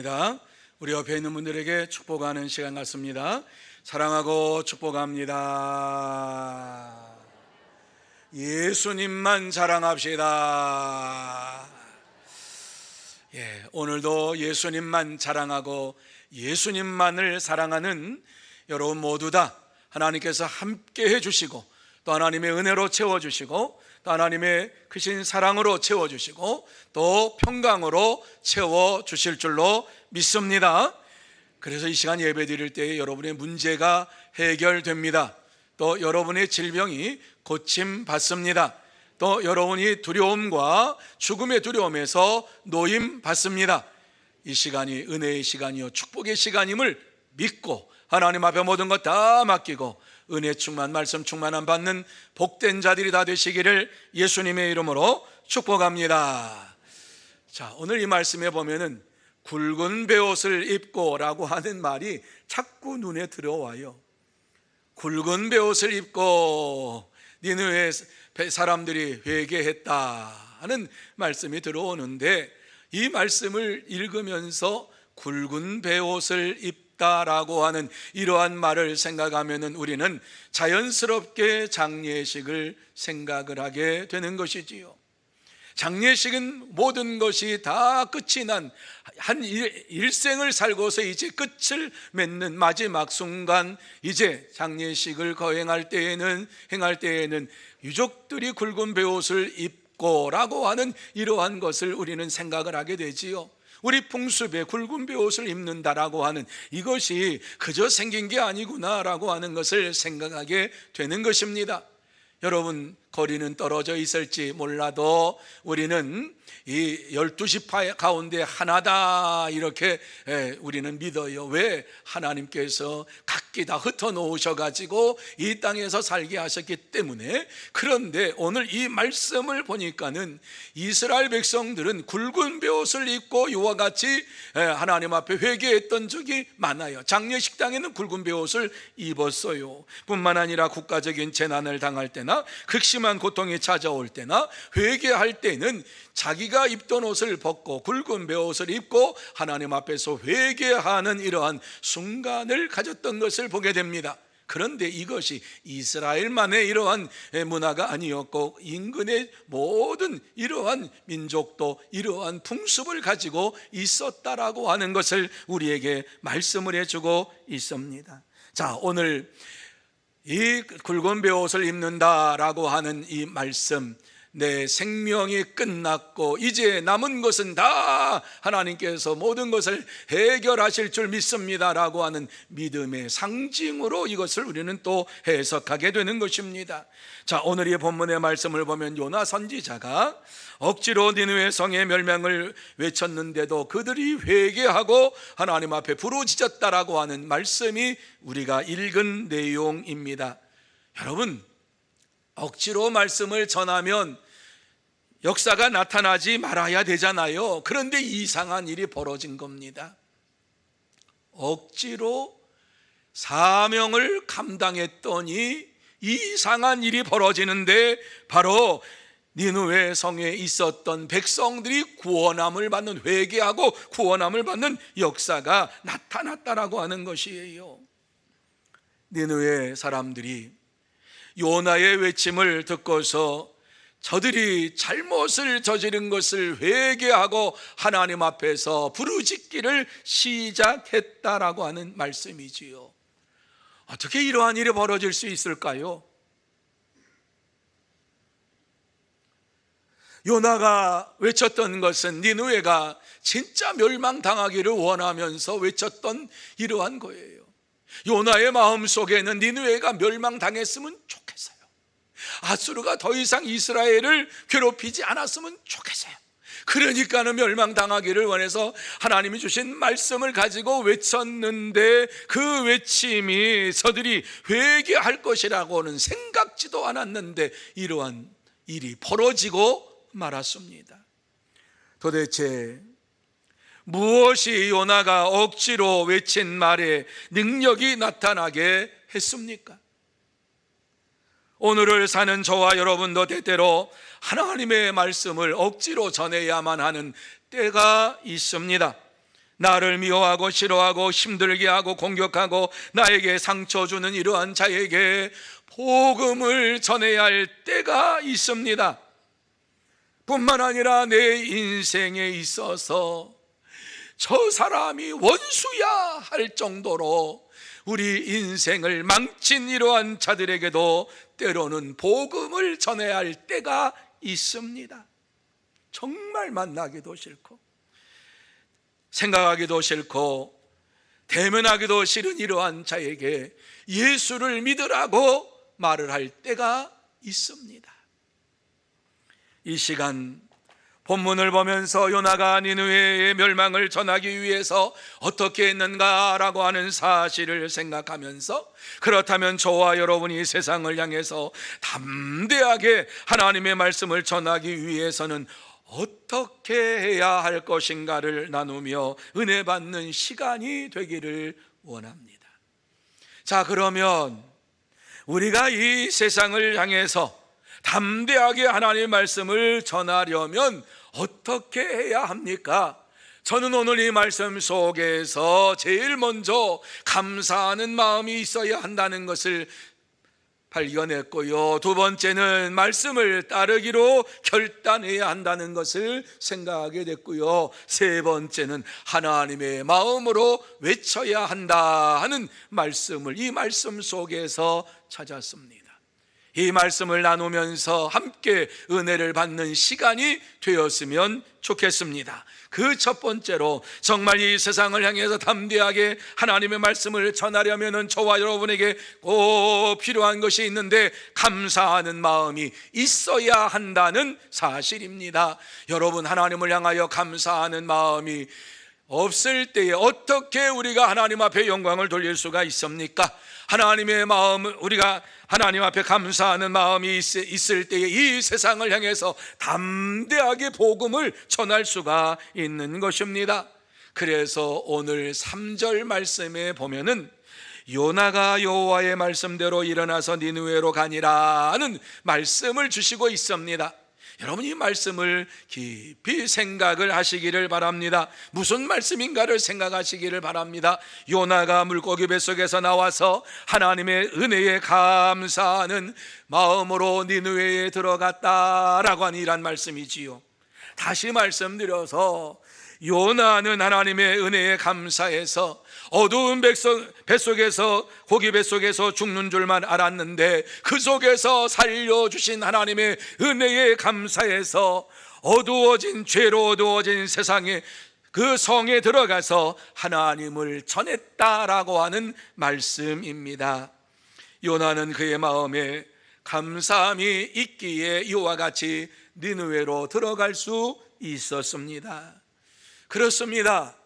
축복합니다. 우리 옆에 있는 분들에게 축복하는 시간 같습니다. 사랑하고 축복합니다. 예수님만 자랑합시다. 오늘도 예수님만 자랑하고 예수님만을 사랑하는 여러분 모두 다 하나님께서 함께 해주시고 또 하나님의 은혜로 채워주시고 또 하나님의 크신 사랑으로 채워주시고 또 평강으로 채워주실 줄로 믿습니다. 그래서 이 시간 예배 드릴 때에 여러분의 문제가 해결됩니다. 또 여러분의 질병이 고침받습니다. 또 여러분이 두려움과 죽음의 두려움에서 노임받습니다. 이 시간이 은혜의 시간이요 축복의 시간임을 믿고 하나님 앞에 모든 것 다 맡기고 은혜 충만 말씀 충만함 받는 복된 자들이 다 되시기를 예수님의 이름으로 축복합니다. 자, 오늘 이 말씀에 보면은 굵은 베옷을 입고 라고 하는 말이 자꾸 눈에 들어와요. 굵은 베옷을 입고 니느웨 사람들이 회개했다 하는 말씀이 들어오는데 이 말씀을 읽으면서 굵은 베옷을 입다라고 하는 이러한 말을 생각하면 우리는 자연스럽게 장례식을 생각을 하게 되는 것이지요. 장례식은 모든 것이 다 끝이 난 한 일생을 살고서 이제 끝을 맺는 마지막 순간, 이제 장례식을 행할 때에는 유족들이 굵은 베옷을 입고 라고 하는 이러한 것을 우리는 생각을 하게 되지요. 우리 풍습에 굵은 베옷을 입는다라고 하는 이것이 그저 생긴 게 아니구나라고 하는 것을 생각하게 되는 것입니다. 여러분, 거리는 떨어져 있을지 몰라도 우리는 이 12지파 가운데 하나다 이렇게 우리는 믿어요. 왜? 하나님께서 각기 다 흩어놓으셔가지고 이 땅에서 살게 하셨기 때문에. 그런데 오늘 이 말씀을 보니까는 이스라엘 백성들은 굵은 베옷을 입고 이와 같이 하나님 앞에 회개했던 적이 많아요. 장례식당에는 굵은 베옷을 입었어요. 뿐만 아니라 국가적인 재난을 당할 때나 극심한 고통이 찾아올 때나 회개할 때는 자기가 입던 옷을 벗고 굵은 베옷을 입고 하나님 앞에서 회개하는 이러한 순간을 가졌던 것을 보게 됩니다. 그런데 이것이 이스라엘만의 이러한 문화가 아니었고 인근의 모든 이러한 민족도 이러한 풍습을 가지고 있었다라고 하는 것을 우리에게 말씀을 해주고 있습니다. 자, 오늘 이 굵은 베옷을 입는다라고 하는 이 말씀, 내 생명이 끝났고 이제 남은 것은 다 하나님께서 모든 것을 해결하실 줄 믿습니다 라고 하는 믿음의 상징으로 이것을 우리는 또 해석하게 되는 것입니다. 자, 오늘 이 본문의 말씀을 보면 요나 선지자가 억지로 니느웨 성의 멸망을 외쳤는데도 그들이 회개하고 하나님 앞에 부르짖었다라고 하는 말씀이 우리가 읽은 내용입니다. 여러분, 억지로 말씀을 전하면 역사가 나타나지 말아야 되잖아요. 그런데 이상한 일이 벌어진 겁니다. 억지로 사명을 감당했더니 이상한 일이 벌어지는데 바로 니느웨 성에 있었던 백성들이 구원함을 받는, 회개하고 구원함을 받는 역사가 나타났다라고 하는 것이에요. 니느웨 사람들이 요나의 외침을 듣고서 저들이 잘못을 저지른 것을 회개하고 하나님 앞에서 부르짖기를 시작했다라고 하는 말씀이지요. 어떻게 이러한 일이 벌어질 수 있을까요? 요나가 외쳤던 것은 니느웨가 진짜 멸망당하기를 원하면서 외쳤던 이러한 거예요. 요나의 마음속에는 니느웨가 멸망당했으면 좋겠어요. 아수르가 더 이상 이스라엘을 괴롭히지 않았으면 좋겠어요. 그러니까는 멸망당하기를 원해서 하나님이 주신 말씀을 가지고 외쳤는데 그 외침이 저들이 회개할 것이라고는 생각지도 않았는데 이러한 일이 벌어지고 말았습니다. 도대체 무엇이 요나가 억지로 외친 말에 능력이 나타나게 했습니까? 오늘을 사는 저와 여러분도 때때로 하나님의 말씀을 억지로 전해야만 하는 때가 있습니다. 나를 미워하고 싫어하고 힘들게 하고 공격하고 나에게 상처 주는 이러한 자에게 복음을 전해야 할 때가 있습니다. 뿐만 아니라 내 인생에 있어서 저 사람이 원수야 할 정도로 우리 인생을 망친 이러한 자들에게도 때로는 복음을 전해야 할 때가 있습니다. 정말 만나기도 싫고 생각하기도 싫고 대면하기도 싫은 이러한 자에게 예수를 믿으라고 말을 할 때가 있습니다. 이 시간 본문을 보면서 요나가 니느웨의 멸망을 전하기 위해서 어떻게 했는가라고 하는 사실을 생각하면서, 그렇다면 저와 여러분이 세상을 향해서 담대하게 하나님의 말씀을 전하기 위해서는 어떻게 해야 할 것인가를 나누며 은혜 받는 시간이 되기를 원합니다. 자, 그러면 우리가 이 세상을 향해서 담대하게 하나님의 말씀을 전하려면 어떻게 해야 합니까? 저는 오늘 이 말씀 속에서 제일 먼저 감사하는 마음이 있어야 한다는 것을 발견했고요, 두 번째는 말씀을 따르기로 결단해야 한다는 것을 생각하게 됐고요, 세 번째는 하나님의 마음으로 외쳐야 한다 하는 말씀을 이 말씀 속에서 찾았습니다. 이 말씀을 나누면서 함께 은혜를 받는 시간이 되었으면 좋겠습니다. 그 첫 번째로 정말 이 세상을 향해서 담대하게 하나님의 말씀을 전하려면 저와 여러분에게 꼭 필요한 것이 있는데, 감사하는 마음이 있어야 한다는 사실입니다. 여러분, 하나님을 향하여 감사하는 마음이 없을 때에 어떻게 우리가 하나님 앞에 영광을 돌릴 수가 있습니까? 하나님의 마음, 우리가 하나님 앞에 감사하는 마음이 있을 때에 이 세상을 향해서 담대하게 복음을 전할 수가 있는 것입니다. 그래서 오늘 3절 말씀에 보면은 요나가 여호와의 말씀대로 일어나서 니느웨로 가니라는 말씀을 주시고 있습니다. 여러분, 이 말씀을 깊이 생각을 하시기를 바랍니다. 무슨 말씀인가를 생각하시기를 바랍니다. 요나가 물고기 뱃속에서 나와서 하나님의 은혜에 감사하는 마음으로 니느웨에 들어갔다라고 하는 이란 말씀이지요. 다시 말씀드려서 요나는 하나님의 은혜에 감사해서 어두운 뱃속에서 고기 뱃속에서 죽는 줄만 알았는데, 그 속에서 살려주신 하나님의 은혜에 감사해서 죄로 어두워진 세상에 그 성에 들어가서 하나님을 전했다라고 하는 말씀입니다. 요나는 그의 마음에 감사함이 있기에 이와 같이 니느웨로 들어갈 수 있었습니다. 그렇습니다.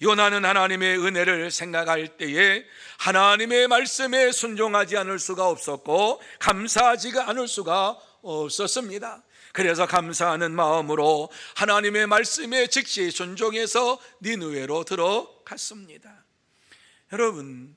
요나는 하나님의 은혜를 생각할 때에 하나님의 말씀에 순종하지 않을 수가 없었고 감사하지가 않을 수가 없었습니다. 그래서 감사하는 마음으로 하나님의 말씀에 즉시 순종해서 니느웨로 들어갔습니다. 여러분,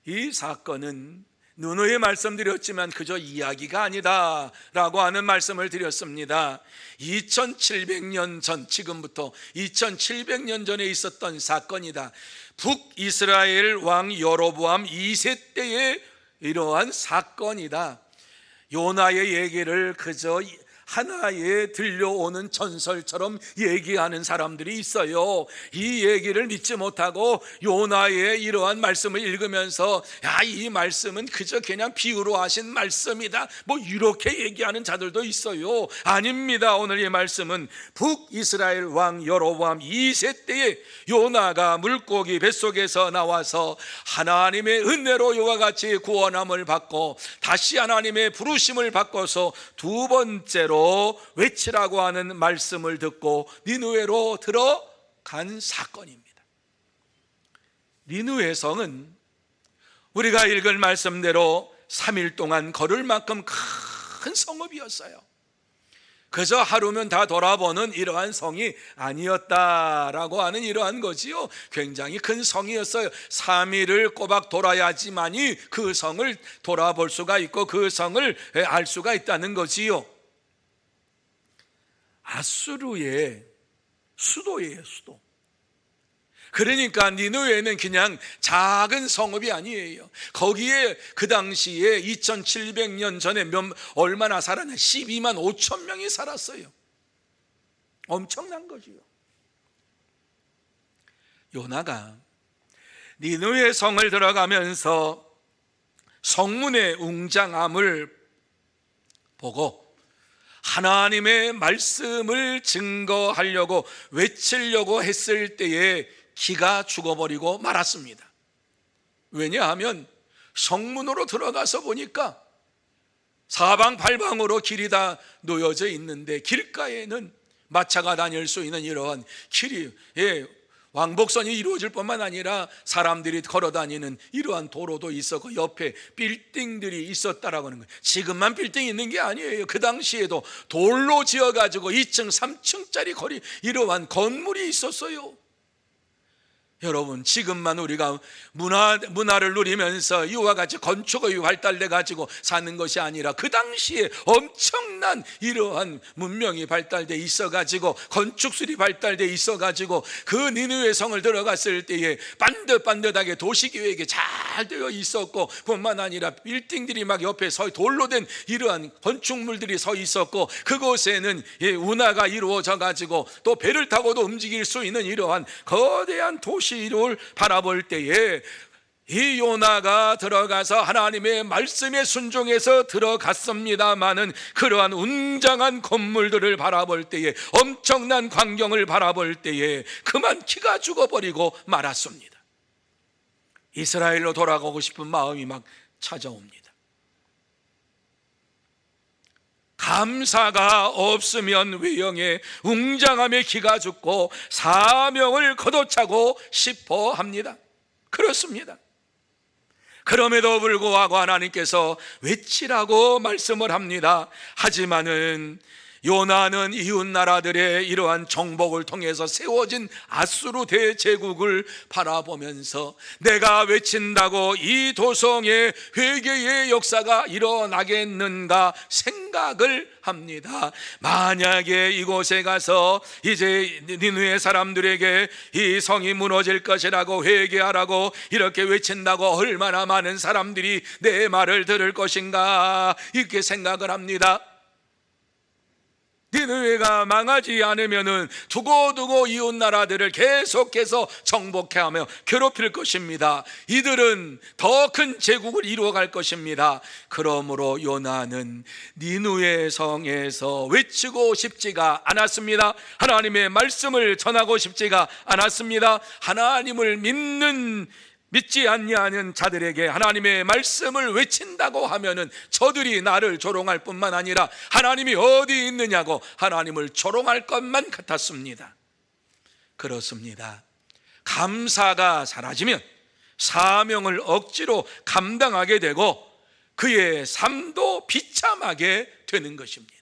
이 사건은 누누이 말씀드렸지만 그저 이야기가 아니다 라고 하는 말씀을 드렸습니다. 2700년 전, 지금부터 2700년 전에 있었던 사건이다. 북이스라엘 왕 여로보암 2세 때의 이러한 사건이다. 요나의 얘기를 그저 하나의 들려오는 전설처럼 얘기하는 사람들이 있어요. 이 얘기를 믿지 못하고 요나의 이러한 말씀을 읽으면서 이 말씀은 그저 그냥 비유로 하신 말씀이다, 이렇게 얘기하는 자들도 있어요. 아닙니다. 오늘 이 말씀은 북이스라엘 왕 여로보암 2세 때에 요나가 물고기 뱃속에서 나와서 하나님의 은혜로 이와 같이 구원함을 받고 다시 하나님의 부르심을 받고서 두 번째로 외치라고 하는 말씀을 듣고 니느웨로 들어간 사건입니다. 니느웨 성은 우리가 읽은 말씀대로 3일 동안 걸을 만큼 큰 성읍이었어요. 그저 하루면 다 돌아보는 이러한 성이 아니었다라고 하는 이러한 거지요. 굉장히 큰 성이었어요. 3일을 꼬박 돌아야지만이 그 성을 돌아볼 수가 있고 그 성을 알 수가 있다는 거지요. 아수르의 수도예요, 수도. 그러니까 니느웨는 그냥 작은 성읍이 아니에요. 거기에 그 당시에 2700년 전에 얼마나 살았나? 12만 5천 명이 살았어요. 엄청난 거지요. 요나가 니느웨 성을 들어가면서 성문의 웅장함을 보고 하나님의 말씀을 증거하려고 외치려고 했을 때에 기가 죽어버리고 말았습니다. 왜냐하면 성문으로 들어가서 보니까 사방팔방으로 길이 다 놓여져 있는데 길가에는 마차가 다닐 수 있는 이러한 길이, 왕복선이 이루어질 뿐만 아니라 사람들이 걸어다니는 이러한 도로도 있었고 옆에 빌딩들이 있었다라고 하는 거예요. 지금만 빌딩이 있는 게 아니에요. 그 당시에도 돌로 지어가지고 2층 3층짜리 거리 이러한 건물이 있었어요. 여러분, 지금만 우리가 문화를 누리면서 이와 같이 건축의 발달돼 가지고 사는 것이 아니라 그 당시에 엄청난 이러한 문명이 발달돼 있어 가지고 건축술이 발달돼 있어 가지고 그 니느웨 성을 들어갔을 때에 반듯반듯하게 도시계획이 잘 되어 있었고 뿐만 아니라 빌딩들이 막 옆에 돌로 된 이러한 건축물들이 서 있었고 그곳에는 운하가 이루어져 가지고 또 배를 타고도 움직일 수 있는 이러한 거대한 도시를 바라볼 때에 이 요나가 들어가서 하나님의 말씀에 순종해서 들어갔습니다마는 그러한 웅장한 건물들을 바라볼 때에 엄청난 광경을 바라볼 때에 그만 기가 죽어버리고 말았습니다. 이스라엘로 돌아가고 싶은 마음이 막 찾아옵니다. 감사가 없으면 외형의 웅장함에 기가 죽고 사명을 걷어차고 싶어 합니다. 그렇습니다. 그럼에도 불구하고 하나님께서 외치라고 말씀을 합니다. 하지만은 요나는 이웃 나라들의 이러한 정복을 통해서 세워진 아수르 대제국을 바라보면서 내가 외친다고 이 도성의 회개의 역사가 일어나겠는가 생각을 합니다. 만약에 이곳에 가서 이제 니느웨 사람들에게 이 성이 무너질 것이라고 회개하라고 이렇게 외친다고 얼마나 많은 사람들이 내 말을 들을 것인가 이렇게 생각을 합니다. 니느웨가 망하지 않으면은 두고두고 이웃 나라들을 계속해서 정복해하며 괴롭힐 것입니다. 이들은 더 큰 제국을 이루어갈 것입니다. 그러므로 요나는 니느웨 성에서 외치고 싶지가 않았습니다. 하나님의 말씀을 전하고 싶지가 않았습니다. 하나님을 믿지 아니하는 자들에게 하나님의 말씀을 외친다고 하면은 저들이 나를 조롱할 뿐만 아니라 하나님이 어디 있느냐고 하나님을 조롱할 것만 같았습니다. 그렇습니다. 감사가 사라지면 사명을 억지로 감당하게 되고 그의 삶도 비참하게 되는 것입니다.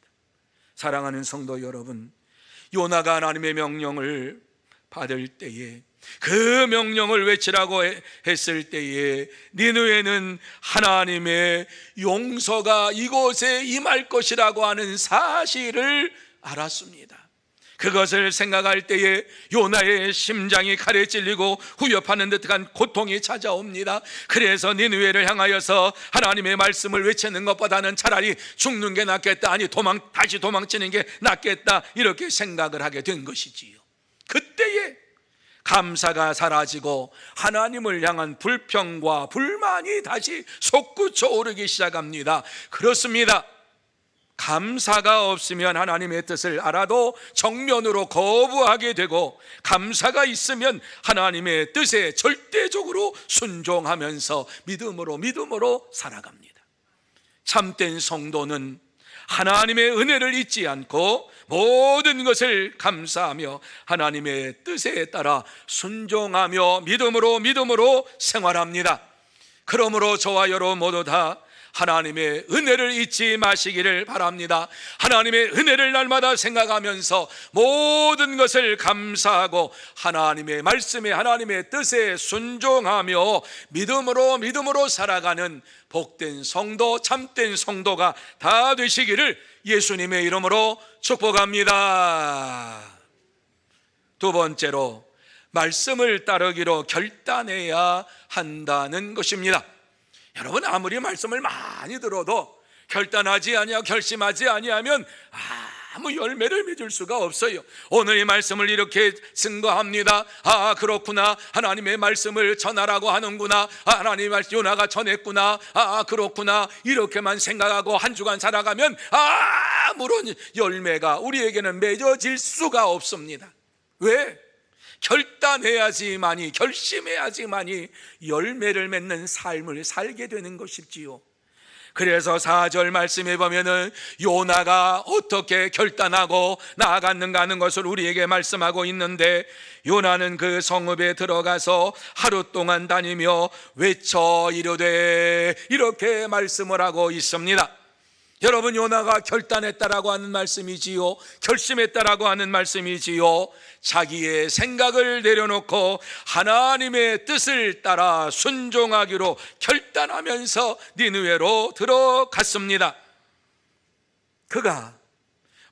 사랑하는 성도 여러분, 요나가 하나님의 명령을 받을 때에 그 명령을 외치라고 했을 때에 니느웨는 하나님의 용서가 이곳에 임할 것이라고 하는 사실을 알았습니다. 그것을 생각할 때에 요나의 심장이 칼에 찔리고 후벼파는 듯한 고통이 찾아옵니다. 그래서 니느웨를 향하여서 하나님의 말씀을 외치는 것보다는 차라리 죽는 게 낫겠다, 아니 다시 도망치는 게 낫겠다, 이렇게 생각을 하게 된 것이지요. 그때에 감사가 사라지고 하나님을 향한 불평과 불만이 다시 솟구쳐 오르기 시작합니다. 그렇습니다. 감사가 없으면 하나님의 뜻을 알아도 정면으로 거부하게 되고, 감사가 있으면 하나님의 뜻에 절대적으로 순종하면서 믿음으로 살아갑니다. 참된 성도는 하나님의 은혜를 잊지 않고 모든 것을 감사하며 하나님의 뜻에 따라 순종하며 믿음으로 생활합니다. 그러므로 저와 여러분 모두 다 하나님의 은혜를 잊지 마시기를 바랍니다. 하나님의 은혜를 날마다 생각하면서 모든 것을 감사하고 하나님의 말씀에, 하나님의 뜻에 순종하며 믿음으로 살아가는 복된 성도, 참된 성도가 다 되시기를 예수님의 이름으로 축복합니다. 두 번째로, 말씀을 따르기로 결단해야 한다는 것입니다. 여러분, 아무리 말씀을 많이 들어도 결단하지 아니하고 결심하지 아니하면 아무 열매를 맺을 수가 없어요. 오늘 이 말씀을 이렇게 증거합니다. 그렇구나, 하나님의 말씀을 전하라고 하는구나, 하나님의 말씀 요나가 전했구나, 그렇구나, 이렇게만 생각하고 한 주간 살아가면 아무런 열매가 우리에게는 맺어질 수가 없습니다. 왜? 결단해야지만이, 결심해야지만이 열매를 맺는 삶을 살게 되는 것이지요. 그래서 4절 말씀에 보면은 요나가 어떻게 결단하고 나아갔는가 하는 것을 우리에게 말씀하고 있는데, 요나는 그 성읍에 들어가서 하루 동안 다니며 외쳐 이르되, 이렇게 말씀을 하고 있습니다. 여러분, 요나가 결단했다라고 하는 말씀이지요, 결심했다라고 하는 말씀이지요. 자기의 생각을 내려놓고 하나님의 뜻을 따라 순종하기로 결단하면서 니느웨로 들어갔습니다. 그가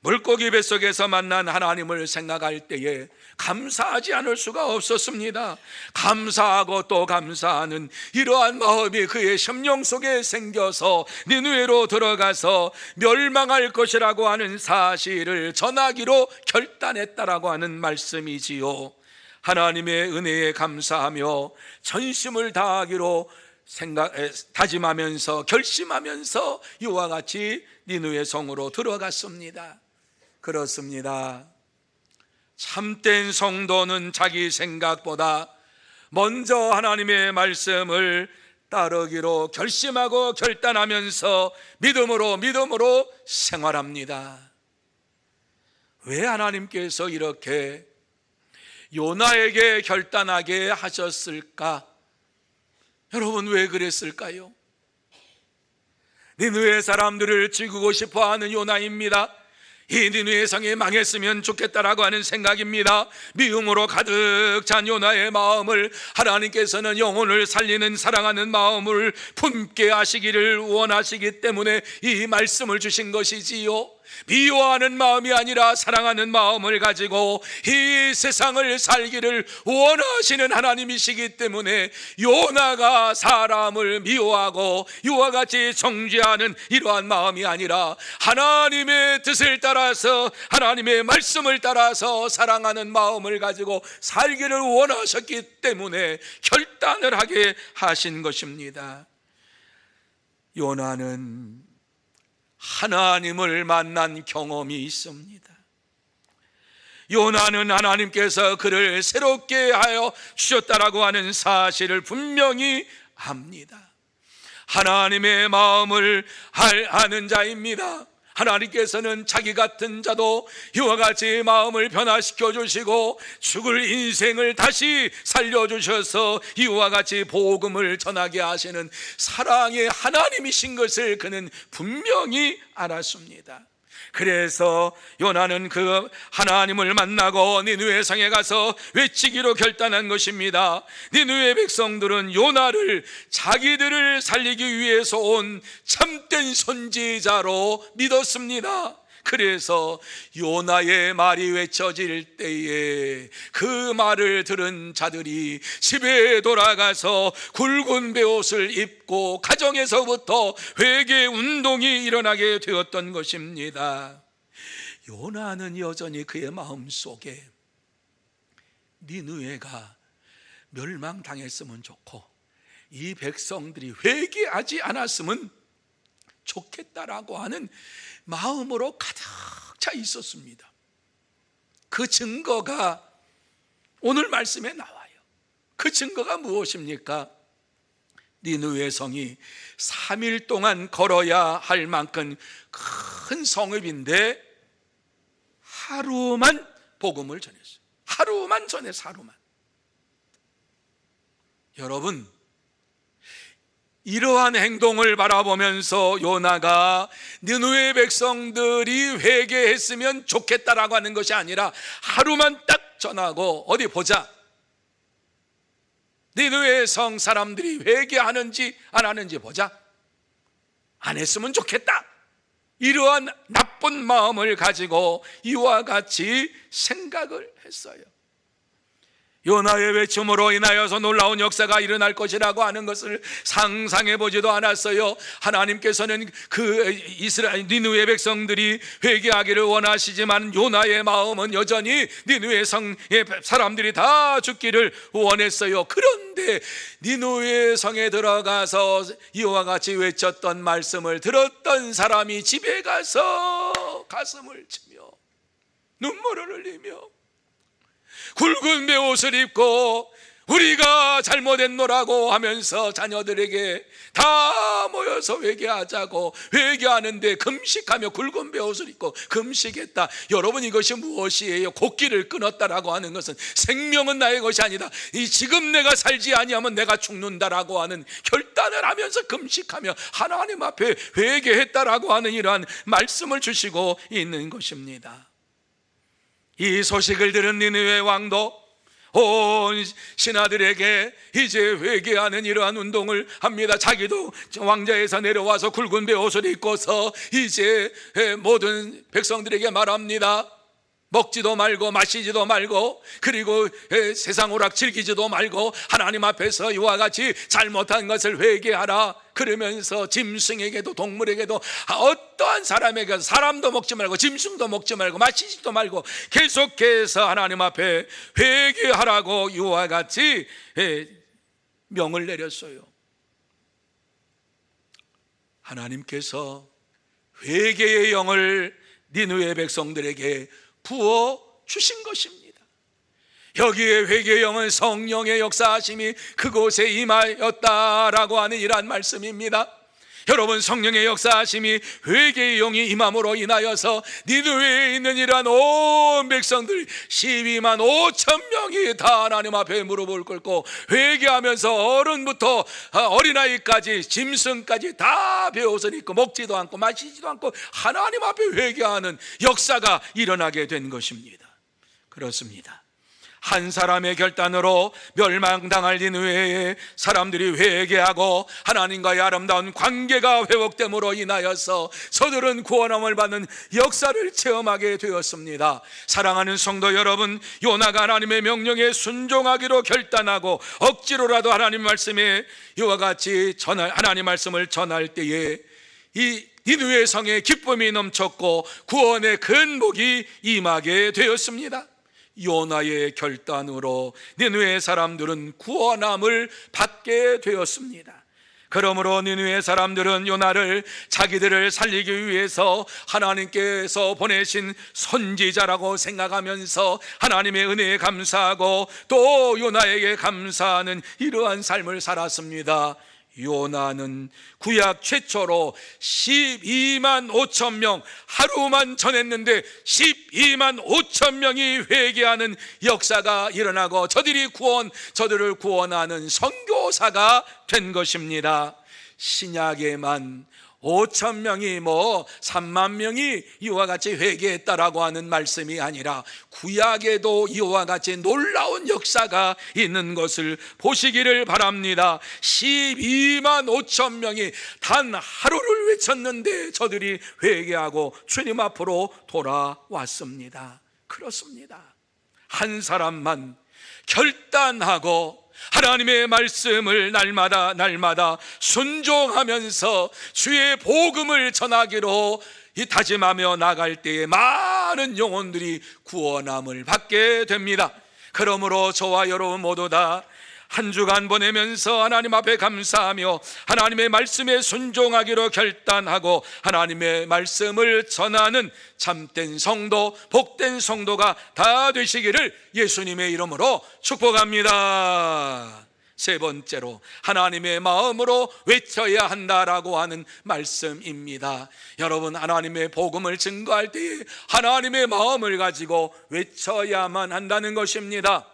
물고기 뱃속에서 만난 하나님을 생각할 때에 감사하지 않을 수가 없었습니다. 감사하고 또 감사하는 이러한 마음이 그의 심령 속에 생겨서 니느웨로 들어가서 멸망할 것이라고 하는 사실을 전하기로 결단했다라고 하는 말씀이지요. 하나님의 은혜에 감사하며 전심을 다하기로 다짐하면서 결심하면서 이와 같이 니느웨 성으로 들어갔습니다. 그렇습니다. 참된 성도는 자기 생각보다 먼저 하나님의 말씀을 따르기로 결심하고 결단하면서 믿음으로 생활합니다. 왜 하나님께서 이렇게 요나에게 결단하게 하셨을까? 여러분, 왜 그랬을까요? 니느웨 사람들을 죽이고 싶어하는 요나입니다. 이 니느웨 성이 망했으면 좋겠다라고 하는 생각입니다. 미움으로 가득 찬 요나의 마음을 하나님께서는 영혼을 살리는 사랑하는 마음을 품게 하시기를 원하시기 때문에 이 말씀을 주신 것이지요. 미워하는 마음이 아니라 사랑하는 마음을 가지고 이 세상을 살기를 원하시는 하나님이시기 때문에 요나가 사람을 미워하고 이와 같이 정죄하는 이러한 마음이 아니라 하나님의 뜻을 따라서 하나님의 말씀을 따라서 사랑하는 마음을 가지고 살기를 원하셨기 때문에 결단을 하게 하신 것입니다. 요나는 하나님을 만난 경험이 있습니다. 요나는 하나님께서 그를 새롭게 하여 주셨다라고 하는 사실을 분명히 압니다. 하나님의 마음을 아는 자입니다. 하나님께서는 자기 같은 자도 이와 같이 마음을 변화시켜 주시고 죽을 인생을 다시 살려주셔서 이와 같이 복음을 전하게 하시는 사랑의 하나님이신 것을 그는 분명히 알았습니다. 그래서 요나는 그 하나님을 만나고 니느웨 성에 가서 외치기로 결단한 것입니다. 니느웨 백성들은 요나를 자기들을 살리기 위해서 온 참된 선지자로 믿었습니다. 그래서 요나의 말이 외쳐질 때에 그 말을 들은 자들이 집에 돌아가서 굵은 베옷을 입고 가정에서부터 회개 운동이 일어나게 되었던 것입니다. 요나는 여전히 그의 마음속에 니느웨가 멸망당했으면 좋고 이 백성들이 회개하지 않았으면 좋겠다라고 하는 마음으로 가득 차 있었습니다. 그 증거가 오늘 말씀에 나와요. 그 증거가 무엇입니까? 니느웨 성이 3일 동안 걸어야 할 만큼 큰 성읍인데 하루만 복음을 전했어요. 하루만 전해서 하루만. 여러분, 이러한 행동을 바라보면서 요나가 니느웨 백성들이 회개했으면 좋겠다라고 하는 것이 아니라 하루만 딱 전하고 어디 보자, 니느웨 성 사람들이 회개하는지 안 하는지 보자, 안 했으면 좋겠다, 이러한 나쁜 마음을 가지고 이와 같이 생각을 했어요. 요나의 외침으로 인하여서 놀라운 역사가 일어날 것이라고 하는 것을 상상해 보지도 않았어요. 하나님께서는 그 이스라엘 니느웨 백성들이 회개하기를 원하시지만 요나의 마음은 여전히 니느웨 성의 사람들이 다 죽기를 원했어요. 그런데 니느웨 성에 들어가서 이와 같이 외쳤던 말씀을 들었던 사람이 집에 가서 가슴을 치며 눈물을 흘리며 굵은 베옷을 입고 우리가 잘못했노라고 하면서 자녀들에게 다 모여서 회개하자고, 회개하는데 금식하며 굵은 베옷을 입고 금식했다. 여러분, 이것이 무엇이에요? 곡기를 끊었다라고 하는 것은 생명은 나의 것이 아니다, 이 지금 내가 살지 아니하면 내가 죽는다라고 하는 결단을 하면서 금식하며 하나님 앞에 회개했다라고 하는 이러한 말씀을 주시고 있는 것입니다. 이 소식을 들은 니느웨 왕도 온 신하들에게 이제 회개하는 이러한 운동을 합니다. 자기도 왕좌에서 내려와서 굵은 베옷을 입고서 이제 모든 백성들에게 말합니다. 먹지도 말고 마시지도 말고, 그리고 세상 오락 즐기지도 말고 하나님 앞에서 이와 같이 잘못한 것을 회개하라. 그러면서 짐승에게도 동물에게도 어떠한 사람에게도 사람도 먹지 말고 짐승도 먹지 말고 마시지도 말고 계속해서 하나님 앞에 회개하라고 이와 같이 명을 내렸어요. 하나님께서 회개의 영을 니느웨 백성들에게 부어 주신 것입니다. 여기에 회개의 영은 성령의 역사하심이 그곳에 임하였다라고 하는 이러한 말씀입니다. 여러분, 성령의 역사하심이 회개의 영이 임함으로 인하여서 니느웨에 있는 이러한 온 백성들 12만 5천 명이 다 하나님 앞에 무릎을 꿇고 회개하면서 어른부터 어린아이까지 짐승까지 다 베옷을 입고 먹지도 않고 마시지도 않고 하나님 앞에 회개하는 역사가 일어나게 된 것입니다. 그렇습니다. 한 사람의 결단으로 멸망당할 니느웨의 사람들이 회개하고 하나님과의 아름다운 관계가 회복됨으로 인하여서 저들은 구원함을 받는 역사를 체험하게 되었습니다. 사랑하는 성도 여러분, 요나가 하나님의 명령에 순종하기로 결단하고 억지로라도 하나님 말씀에 이와 같이 하나님 말씀을 전할 때에 이 니느웨 성에 기쁨이 넘쳤고 구원의 큰 복이 임하게 되었습니다. 요나의 결단으로 니느웨 사람들은 구원함을 받게 되었습니다. 그러므로 니느웨 사람들은 요나를 자기들을 살리기 위해서 하나님께서 보내신 선지자라고 생각하면서 하나님의 은혜에 감사하고 또 요나에게 감사하는 이러한 삶을 살았습니다. 요나는 구약 최초로 12만 5천 명, 하루만 전했는데 12만 5천 명이 회개하는 역사가 일어나고 저들을 구원하는 선교사가 된 것입니다. 신약에만 5천 명이 3만 명이 이와 같이 회개했다라고 하는 말씀이 아니라 구약에도 이와 같이 놀라운 역사가 있는 것을 보시기를 바랍니다. 12만 5천 명이 단 하루를 외쳤는데 저들이 회개하고 주님 앞으로 돌아왔습니다. 그렇습니다. 한 사람만 결단하고 하나님의 말씀을 날마다 순종하면서 주의 복음을 전하기로 다짐하며 나갈 때에 많은 영혼들이 구원함을 받게 됩니다. 그러므로 저와 여러분 모두 다 한 주간 보내면서 하나님 앞에 감사하며 하나님의 말씀에 순종하기로 결단하고 하나님의 말씀을 전하는 참된 성도, 복된 성도가 다 되시기를 예수님의 이름으로 축복합니다. 세 번째로 하나님의 마음으로 외쳐야 한다라고 하는 말씀입니다. 여러분, 하나님의 복음을 증거할 때에 하나님의 마음을 가지고 외쳐야만 한다는 것입니다.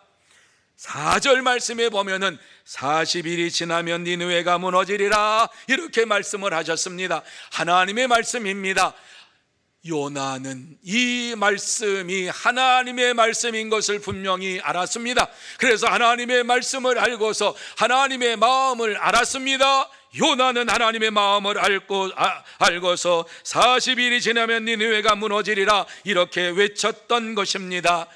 4절 말씀에 보면은 40일이 지나면 니느웨가 무너지리라 이렇게 말씀을 하셨습니다. 하나님의 말씀입니다. 요나는 이 말씀이 하나님의 말씀인 것을 분명히 알았습니다. 그래서 하나님의 말씀을 알고서 하나님의 마음을 알았습니다. 요나는 하나님의 마음을 알고서 40일이 지나면 니느웨가 무너지리라 이렇게 외쳤던 것입니다.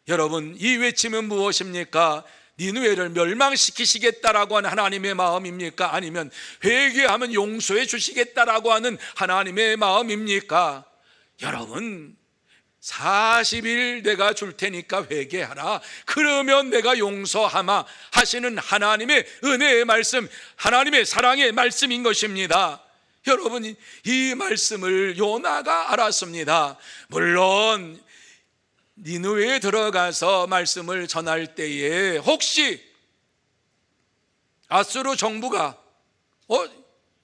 여러분, 이 외침은 무엇입니까? 니느웨를 멸망시키시겠다라고 하는 하나님의 마음입니까? 아니면 회개하면 용서해 주시겠다라고 하는 하나님의 마음입니까? 여러분, 40일 내가 줄 테니까 회개하라, 그러면 내가 용서하마 하시는 하나님의 은혜의 말씀, 하나님의 사랑의 말씀인 것입니다. 여러분, 이 말씀을 요나가 알았습니다. 물론 니느웨에 들어가서 말씀을 전할 때에 혹시 아수르 정부가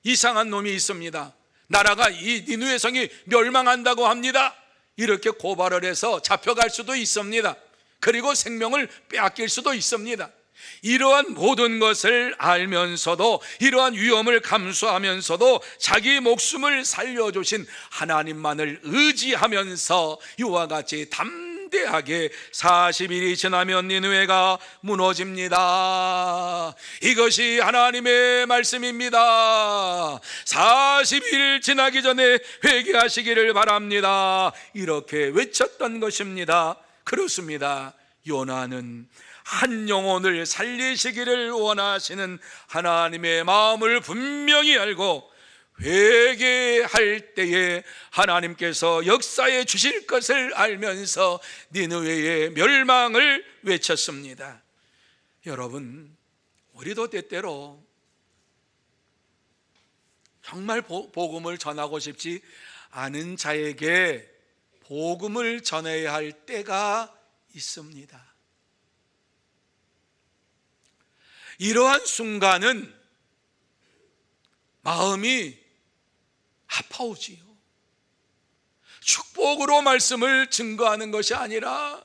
이상한 놈이 있습니다, 나라가 이 니느웨 성이 멸망한다고 합니다, 이렇게 고발을 해서 잡혀갈 수도 있습니다. 그리고 생명을 빼앗길 수도 있습니다. 이러한 모든 것을 알면서도, 이러한 위험을 감수하면서도 자기 목숨을 살려주신 하나님만을 의지하면서 이와 같이 담대하게 40일이 지나면 니느웨가 무너집니다. 이것이 하나님의 말씀입니다. 40일 지나기 전에 회개하시기를 바랍니다, 이렇게 외쳤던 것입니다. 그렇습니다. 요나는 한 영혼을 살리시기를 원하시는 하나님의 마음을 분명히 알고 회개할 때에 하나님께서 역사해 주실 것을 알면서 니느웨의 멸망을 외쳤습니다. 여러분, 우리도 때때로 정말 복음을 전하고 싶지 않은 자에게 복음을 전해야 할 때가 있습니다. 이러한 순간은 마음이 아파오지요. 축복으로 말씀을 증거하는 것이 아니라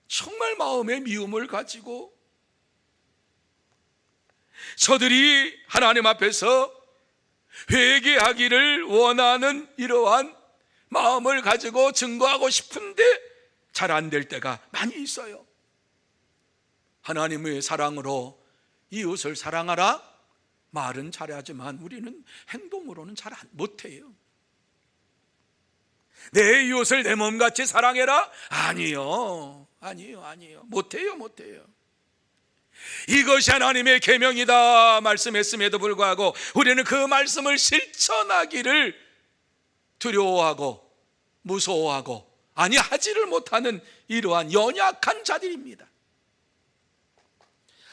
정말 마음의 미움을 가지고 저들이 하나님 앞에서 회개하기를 원하는 이러한 마음을 가지고 증거하고 싶은데 잘 안 될 때가 많이 있어요. 하나님의 사랑으로 이웃을 사랑하라 말은 잘하지만 우리는 행동으로는 잘 못해요. 내 이웃을 내 몸같이 사랑해라? 아니요. 못해요. 이것이 하나님의 계명이다 말씀했음에도 불구하고 우리는 그 말씀을 실천하기를 두려워하고 무서워하고 하지를 못하는 이러한 연약한 자들입니다.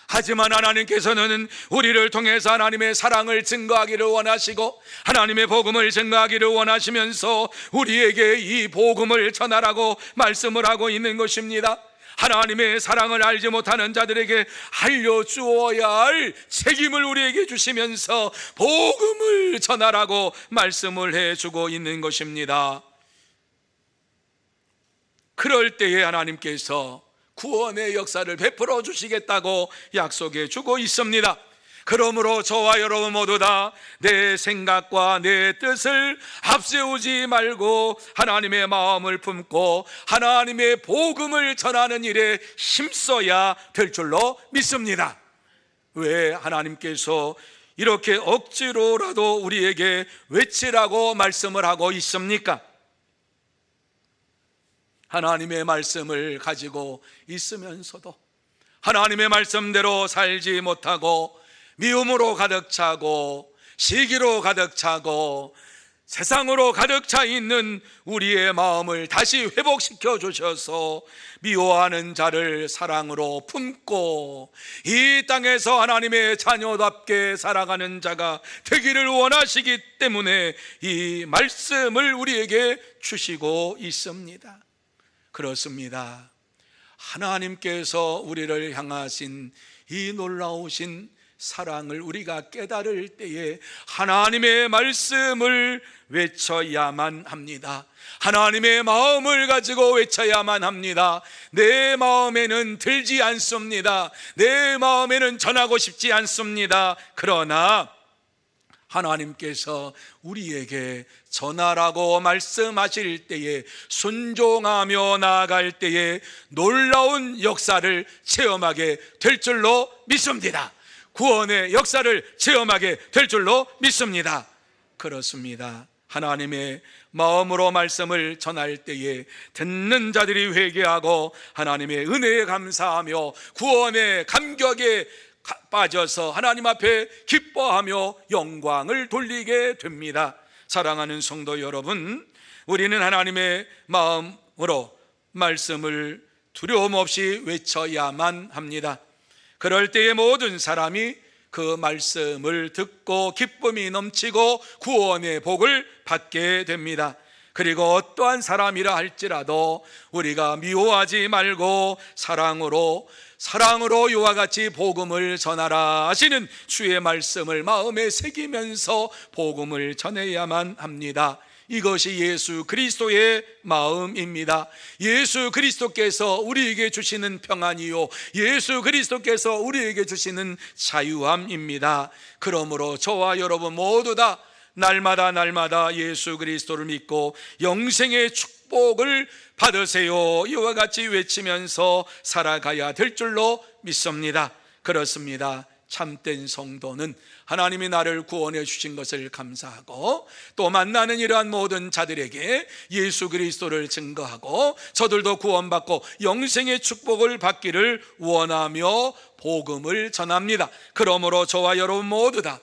하지만 하나님께서는 우리를 통해서 하나님의 사랑을 증거하기를 원하시고 하나님의 복음을 증거하기를 원하시면서 우리에게 이 복음을 전하라고 말씀을 하고 있는 것입니다. 하나님의 사랑을 알지 못하는 자들에게 알려주어야 할 책임을 우리에게 주시면서 복음을 전하라고 말씀을 해주고 있는 것입니다. 그럴 때에 하나님께서 구원의 역사를 베풀어 주시겠다고 약속해 주고 있습니다. 그러므로 저와 여러분 모두 다 내 생각과 내 뜻을 앞세우지 말고 하나님의 마음을 품고 하나님의 복음을 전하는 일에 힘써야 될 줄로 믿습니다. 왜 하나님께서 이렇게 억지로라도 우리에게 외치라고 말씀을 하고 있습니까? 하나님의 말씀을 가지고 있으면서도 하나님의 말씀대로 살지 못하고 미움으로 가득 차고 시기로 가득 차고 세상으로 가득 차 있는 우리의 마음을 다시 회복시켜 주셔서 미워하는 자를 사랑으로 품고 이 땅에서 하나님의 자녀답게 살아가는 자가 되기를 원하시기 때문에 이 말씀을 우리에게 주시고 있습니다. 그렇습니다. 하나님께서 우리를 향하신 이 놀라우신 사랑을 우리가 깨달을 때에 하나님의 말씀을 외쳐야만 합니다. 하나님의 마음을 가지고 외쳐야만 합니다. 내 마음에는 들지 않습니다. 내 마음에는 전하고 싶지 않습니다. 그러나 하나님께서 우리에게 전하라고 말씀하실 때에 순종하며 나아갈 때에 놀라운 역사를 체험하게 될 줄로 믿습니다. 구원의 역사를 체험하게 될 줄로 믿습니다. 그렇습니다. 하나님의 마음으로 말씀을 전할 때에 듣는 자들이 회개하고 하나님의 은혜에 감사하며 구원의 감격에 빠져서 하나님 앞에 기뻐하며 영광을 돌리게 됩니다. 사랑하는 성도 여러분, 우리는 하나님의 마음으로 말씀을 두려움 없이 외쳐야만 합니다. 그럴 때에 모든 사람이 그 말씀을 듣고 기쁨이 넘치고 구원의 복을 받게 됩니다. 그리고 어떠한 사람이라 할지라도 우리가 미워하지 말고 사랑으로 이와 같이 복음을 전하라 하시는 주의 말씀을 마음에 새기면서 복음을 전해야만 합니다. 이것이 예수 그리스도의 마음입니다. 예수 그리스도께서 우리에게 주시는 평안이요, 예수 그리스도께서 우리에게 주시는 자유함입니다. 그러므로 저와 여러분 모두 다 날마다 예수 그리스도를 믿고 영생의 축복을 받으세요, 이와 같이 외치면서 살아가야 될 줄로 믿습니다. 그렇습니다. 참된 성도는 하나님이 나를 구원해 주신 것을 감사하고 또 만나는 이러한 모든 자들에게 예수 그리스도를 증거하고 저들도 구원받고 영생의 축복을 받기를 원하며 복음을 전합니다. 그러므로 저와 여러분 모두 다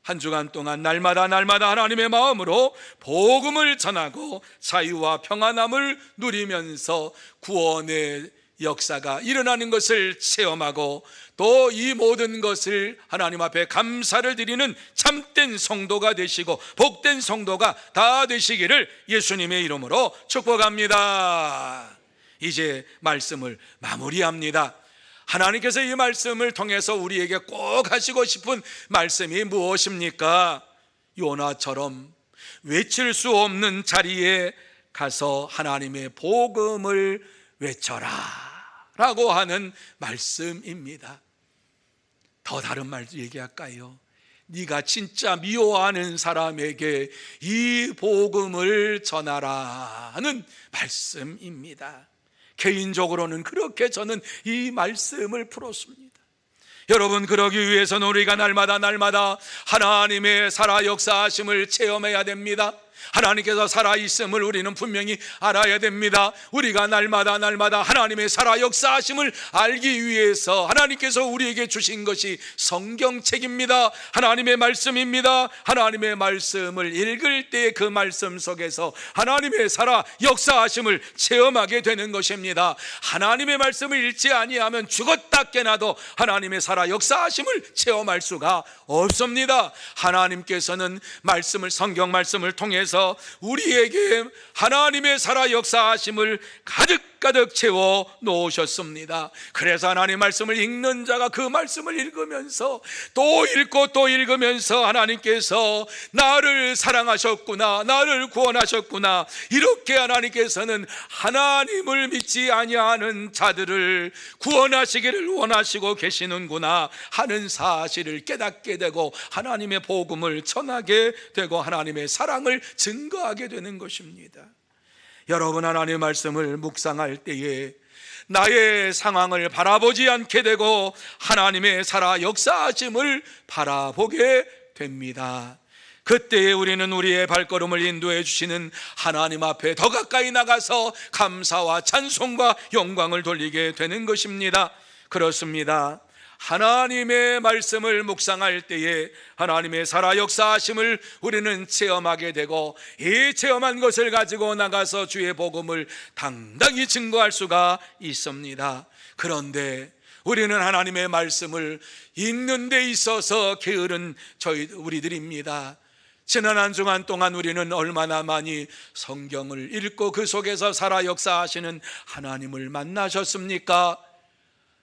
한 주간 동안 날마다 하나님의 마음으로 복음을 전하고 자유와 평안함을 누리면서 구원의 역사가 일어나는 것을 체험하고 또 이 모든 것을 하나님 앞에 감사를 드리는 참된 성도가 되시고 복된 성도가 다 되시기를 예수님의 이름으로 축복합니다. 이제 말씀을 마무리합니다. 하나님께서 이 말씀을 통해서 우리에게 꼭 하시고 싶은 말씀이 무엇입니까? 요나처럼 외칠 수 없는 자리에 가서 하나님의 복음을 외쳐라 라고 하는 말씀입니다. 더 다른 말 얘기할까요? 네가 진짜 미워하는 사람에게 이 복음을 전하라 하는 말씀입니다. 개인적으로는 그렇게 저는 이 말씀을 풀었습니다. 여러분, 그러기 위해서는 우리가 날마다 하나님의 살아 역사하심을 체험해야 됩니다. 하나님께서 살아있음을 우리는 분명히 알아야 됩니다. 우리가 날마다 하나님의 살아 역사하심을 알기 위해서 하나님께서 우리에게 주신 것이 성경책입니다. 하나님의 말씀입니다. 하나님의 말씀을 읽을 때 그 말씀 속에서 하나님의 살아 역사하심을 체험하게 되는 것입니다. 하나님의 말씀을 읽지 아니하면 죽었다 깨나도 하나님의 살아 역사하심을 체험할 수가 없습니다. 하나님께서는 성경 말씀을 통해서 우리에게 하나님의 살아 역사하심을 가득 채워 놓으셨습니다. 그래서 하나님 말씀을 읽는 자가 그 말씀을 읽으면서 또 읽고 또 읽으면서 하나님께서 나를 사랑하셨구나, 나를 구원하셨구나, 이렇게 하나님께서는 하나님을 믿지 아니하는 자들을 구원하시기를 원하시고 계시는구나 하는 사실을 깨닫게 되고 하나님의 복음을 전하게 되고 하나님의 사랑을 증거하게 되는 것입니다. 여러분, 하나님의 말씀을 묵상할 때에 나의 상황을 바라보지 않게 되고 하나님의 살아 역사하심을 바라보게 됩니다. 그때에 우리는 우리의 발걸음을 인도해 주시는 하나님 앞에 더 가까이 나가서 감사와 찬송과 영광을 돌리게 되는 것입니다. 그렇습니다. 하나님의 말씀을 묵상할 때에 하나님의 살아 역사하심을 우리는 체험하게 되고 이 체험한 것을 가지고 나가서 주의 복음을 당당히 증거할 수가 있습니다. 그런데 우리는 하나님의 말씀을 읽는 데 있어서 게으른 우리들입니다. 지난 한 주간 동안 우리는 얼마나 많이 성경을 읽고 그 속에서 살아 역사하시는 하나님을 만나셨습니까?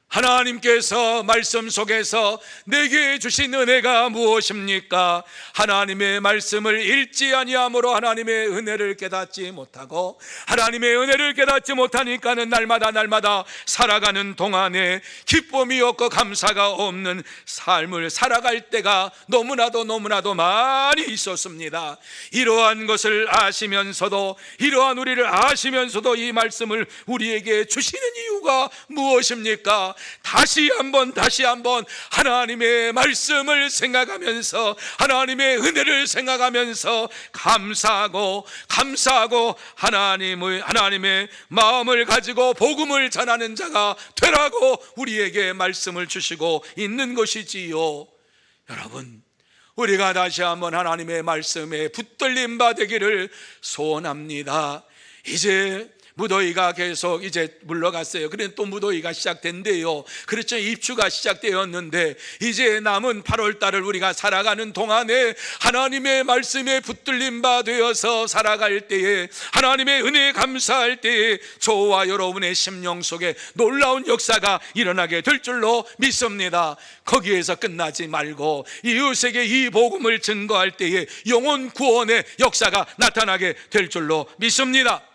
하나님께서 말씀 속에서 내게 주신 은혜가 무엇입니까? 하나님의 말씀을 읽지 아니함으로 하나님의 은혜를 깨닫지 못하고 하나님의 은혜를 깨닫지 못하니까는 날마다 살아가는 동안에 기쁨이 없고 감사가 없는 삶을 살아갈 때가 너무나도 많이 있었습니다. 이러한 것을 아시면서도, 이러한 우리를 아시면서도 이 말씀을 우리에게 주시는 이유가 무엇입니까? 다시 한번 하나님의 말씀을 생각하면서 하나님의 은혜를 생각하면서 감사하고 하나님의 마음을 가지고 복음을 전하는 자가 되라고 우리에게 말씀을 주시고 있는 것이지요. 여러분, 우리가 다시 한번 하나님의 말씀에 붙들림 받기를 소원합니다. 이제 무더위가 계속 이제 물러갔어요. 그런데 또 무더위가 시작된대요. 그렇죠. 입추가 시작되었는데 이제 남은 8월달을 우리가 살아가는 동안에 하나님의 말씀에 붙들림 바 되어서 살아갈 때에, 하나님의 은혜에 감사할 때에 저와 여러분의 심령 속에 놀라운 역사가 일어나게 될 줄로 믿습니다. 거기에서 끝나지 말고 이웃에게 이 복음을 증거할 때에 영혼 구원의 역사가 나타나게 될 줄로 믿습니다.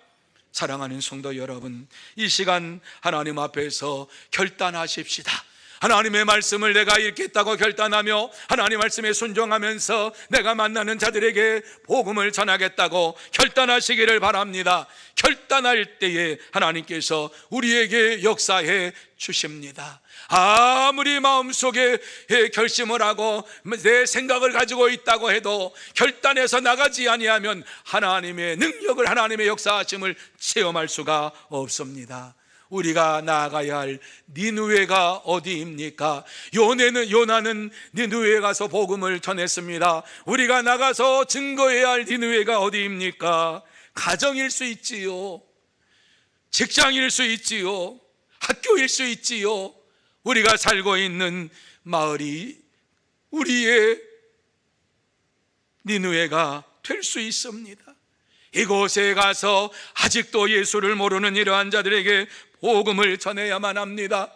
사랑하는 성도 여러분, 이 시간 하나님 앞에서 결단하십시다. 하나님의 말씀을 내가 읽겠다고 결단하며 하나님 말씀에 순종하면서 내가 만나는 자들에게 복음을 전하겠다고 결단하시기를 바랍니다. 결단할 때에 하나님께서 우리에게 역사해 주십니다. 아무리 마음속에 결심을 하고 내 생각을 가지고 있다고 해도 결단해서 나가지 아니하면 하나님의 능력을, 하나님의 역사하심을 체험할 수가 없습니다. 우리가 나아가야 할 니느웨가 어디입니까? 요나는 니느웨에 가서 복음을 전했습니다. 우리가 나가서 증거해야 할 니느웨가 어디입니까? 가정일 수 있지요, 직장일 수 있지요, 학교일 수 있지요. 우리가 살고 있는 마을이 우리의 니느웨가 될 수 있습니다. 이곳에 가서 아직도 예수를 모르는 이러한 자들에게 복음을 전해야만 합니다.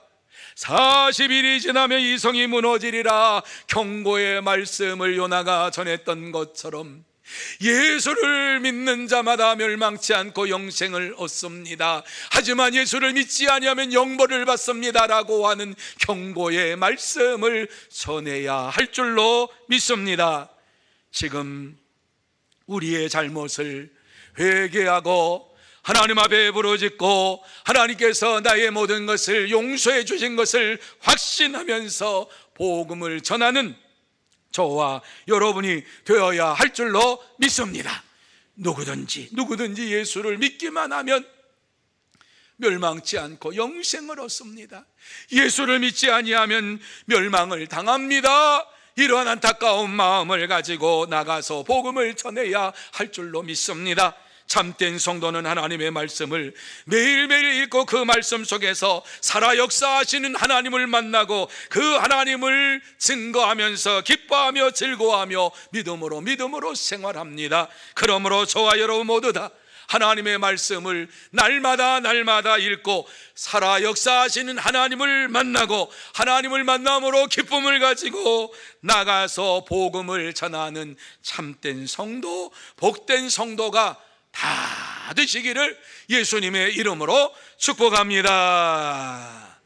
40일이 지나면 이 성이 무너지리라 경고의 말씀을 요나가 전했던 것처럼 예수를 믿는 자마다 멸망치 않고 영생을 얻습니다. 하지만 예수를 믿지 아니하면 영벌을 받습니다라고 하는 경고의 말씀을 전해야 할 줄로 믿습니다. 지금 우리의 잘못을 회개하고 하나님 앞에 부르짖고 하나님께서 나의 모든 것을 용서해 주신 것을 확신하면서 복음을 전하는 저와 여러분이 되어야 할 줄로 믿습니다. 누구든지 예수를 믿기만 하면 멸망치 않고 영생을 얻습니다. 예수를 믿지 아니하면 멸망을 당합니다. 이러한 안타까운 마음을 가지고 나가서 복음을 전해야 할 줄로 믿습니다. 참된 성도는 하나님의 말씀을 매일매일 읽고 그 말씀 속에서 살아 역사하시는 하나님을 만나고 그 하나님을 증거하면서 기뻐하며 즐거워하며 믿음으로 생활합니다. 그러므로 저와 여러분 모두 다 하나님의 말씀을 날마다 읽고 살아 역사하시는 하나님을 만나고 하나님을 만남으로 기쁨을 가지고 나가서 복음을 전하는 참된 성도, 복된 성도가 다 되시기를 예수님의 이름으로 축복합니다.